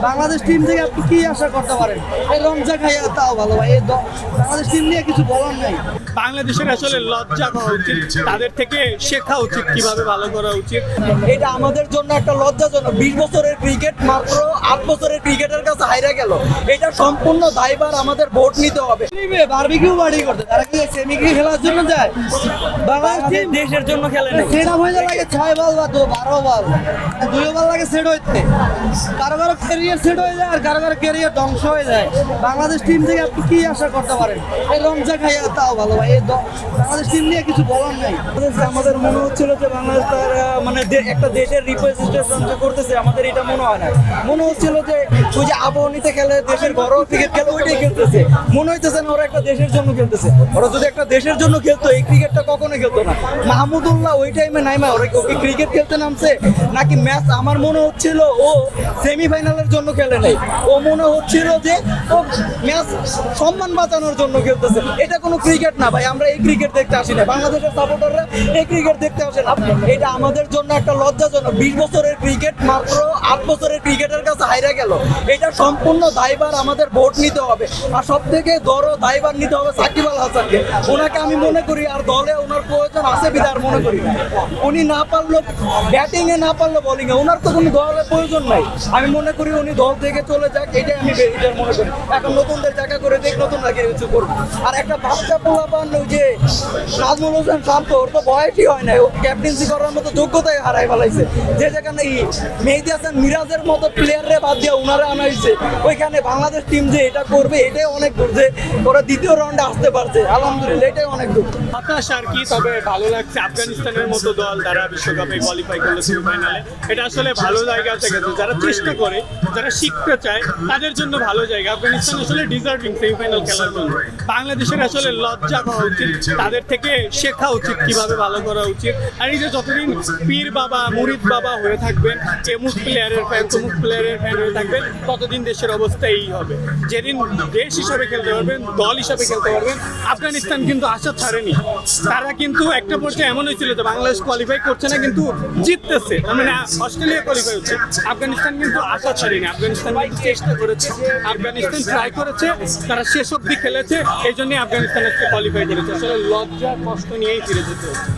Bangladesh team থেকে আপনি কি আশা করতে পারেন? এই রমজা খাইয়া তাও ভালো ভাই, বাংলাদেশ টিম নিয়ে কিছু বলার নাই। বাংলাদেশের আসলে লজ্জা করা উচিত, তাদের থেকে শেখা উচিত কিভাবে ভালো করা উচিত। এটা আমাদের জন্য একটা লজ্জাজনক। 20 বছরের ক্রিকেট মাত্র 8 বছরের ক্রিকেটের কাছে হাইরা গেল। এটা সম্পূর্ণ দায়ভার আমাদের ভোট নিতে হবে। বারবিকিউ পার্টি করতে তারা কি সেমি খেলার জন্য যায়? বাংলাদেশ টিম দেশের জন্য খেলে না। সেট আপ হয়ে লাগে 6 বল বা 12 বল, 2 বল লাগে সেট হইতে। কারো কারো ক্যারিয়ার সেট হয়ে যায় আর কারো কারো ক্যারিয়ার ধ্বংস হয়ে যায়। বাংলাদেশ টিম থেকে আপনি কি আশা করতে পারেন? এই রমজা খাইয়া তাও ভালো ভাই, বাংলাদেশ টিম নিয়ে কিছু বলার নাই। আমাদের মনে হচ্ছিল যে বাংলাদেশ তার মানে একটা দেশের রিপ্রেজেন্টেশন করতেছে, আমাদের এটা মনে হয় না। মনে হচ্ছিল যে ওই যে আবহাওয়াতে খেলে, দেশের ঘরোয়া ক্রিকেট খেলে, ওইটাই খেলতেছে। মনে হইতেছে না ওরা একটা দেশের জন্য খেলতেছে। ওরা যদি একটা দেশের জন্য খেলতো এই ক্রিকেটটা কখনো খেলতো না। মাহমুদুল্লাহ ওই টাইমে নাইমা ওরা ওকে ক্রিকেট খেলতে নামছে নাকি ম্যাচ? আমার মনে হচ্ছিল ও সেমিফাইনালের জন্য খেলে নাই, ও মনে হচ্ছিল যে ও ম্যাচ সম্মান বাঁচানোর জন্য খেলতেছে। এটা কোনো ক্রিকেট না ভাই, আমরা এই ক্রিকেট দেখতে আসি না। বাংলাদেশের সাপোর্টাররা এই ক্রিকেট দেখতে আসে না। এটা আমাদের জন্য একটা লজ্জাজনক। 20 বছরের ক্রিকেট মাত্র 8 বছরের ক্রিকেটের কাছে হাইরা গেল। এটা সম্পূর্ণ দায়ভার আমাদের ভোট নিতে হবে। আর সব থেকে বড় দায়ভার নিতে হবে সাকিব আল হাসানকে। ওনাকে আমি মনে করি আর দলে ওনার প্রয়োজন আছে বিধার মনে করি না। উনি না পারলো ব্যাটিংয়ে, না পারলো বোলিংয়ে, ওনার তো কোনো দলের প্রয়োজন নাই। আমি মনে করি উনি দল থেকে চলে যাক, এটাই আমি বেরিটার মনে করি। এখন নতুনদের জায়গা করে দেখ, নতুন আগে কিছু করবো। আর একটা বাচ্চা পোলাপান ওই যে নাজমুল হোসেন শান্ত, ওর তো বয়সই হয় না, ও ক্যাপ্টেন্সি করার মতো যোগ্যতাই হারাই ফেলাইছে। যে যেখানে মেহেদী হাসান মিরাজের মতো প্লেয়াররে বাদ দিয়ে ওনারা আনা হয়েছে, ওইখানে বাংলাদেশ টিম যে এটা করবে এটাই অনেক দূর। যে ওরা দ্বিতীয় রাউন্ডে আসতে পারছে, আলহামদুলিল্লাহ, এটাই অনেক দূর। হতাশ আর কি, তবে ভালো লাগছে আফগানিস্তানের মতো দল তারা বিশ্বকাপে কোয়ালিফাই করলো সেমিফাইনালে। এটা আসলে ভালো জায়গা থেকে, যারা চেষ্টা করে, যারা শিখতে চায় তাদের জন্য ভালো জায়গা। আফগানিস্তান আসলে ডিজার্ভিং সেমিফাইনাল খেলার জন্য। বাংলাদেশের আসলে লজ্জা করা উচিত, তাদের থেকে শেখা উচিত কিভাবে ভালো করা উচিত। আর এই যে যতদিন পীর বাবা মুরিদ বাবা হয়ে থাকবেন, এমুক প্লেয়ারের ফ্যান তমুক প্লেয়ারের ফ্যান হয়ে থাকবেন, ততদিন দেশের অবস্থা এই হবে। যেদিন দেশ হিসাবে খেলতে পারবেন, দল হিসাবে খেলতে পারবেন। আফগানিস্তান কিন্তু আশা ছাড়েনি। তারা কিন্তু একটা পর্যায়ে এমন হয়েছিল যে বাংলাদেশ কোয়ালিফাই করছে না কিন্তু জিততেছে, মানে অস্ট্রেলিয়া কোয়ালিফাই হচ্ছে। আফগানিস্তান কিন্তু আশা ছাড়েনি, আফগানিস্তান কিন্তু চেষ্টা করেছে, আফগানিস্তান ট্রাই করেছে, তারা শেষ অবধি খেলেছে। এই জন্যই আফগানিস্তান আজকে কোয়ালিফাই করেছে। আসলে লজ্জা কষ্ট নিয়েই ফিরে যেতে হচ্ছে।